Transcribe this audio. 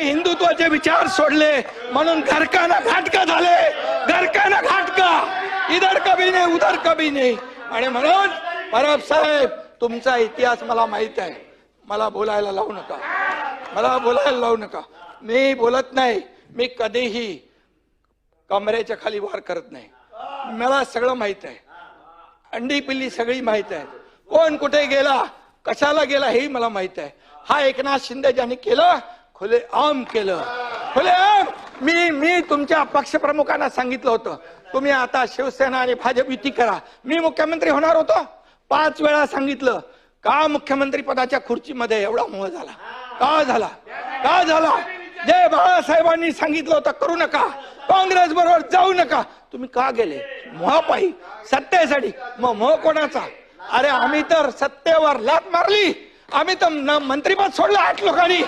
हिंदुत्वाचे विचार सोडले म्हणून घरकाना घाटका झाले, घरकाना घाटका, इधर कभी नाही उधर कभी नाही. आणि म्हणून परब साहेब तुमचा इतिहास मला माहित आहे, मला बोलायला लावू नका, मला बोलायला लावू नका. मी बोलत नाही, मी कधीही कमरेच्या खाली वार करत नाही. मला सगळं माहित आहे, अंडी पिल्ली सगळी माहित आहे, कोण कुठे गेला कशाला गेला हे मला माहित आहे. हा एकनाथ शिंदे ज्यांनी केलं खुले आम केलं, खुले आम. मी तुमच्या पक्षप्रमुखांना सांगितलं होतं तुम्ही आता शिवसेना आणि भाजप युती करा. मी मुख्यमंत्री होणार होतो, 5 वेळा सांगितलं. का मुख्यमंत्री पदाच्या खुर्चीमध्ये एवढा मोह झाला? का झाला? का झाला? जे बाळासाहेबांनी सांगितलं होतं करू नका, काँग्रेस बरोबर जाऊ नका, तुम्ही का गेले? मोहापायी, सत्तेसाठी. मग मोह कोणाचा? अरे आम्ही तर सत्तेवर लाथ मारली, आम्ही तर मंत्रिपद सोडलं 8 लोकांनी.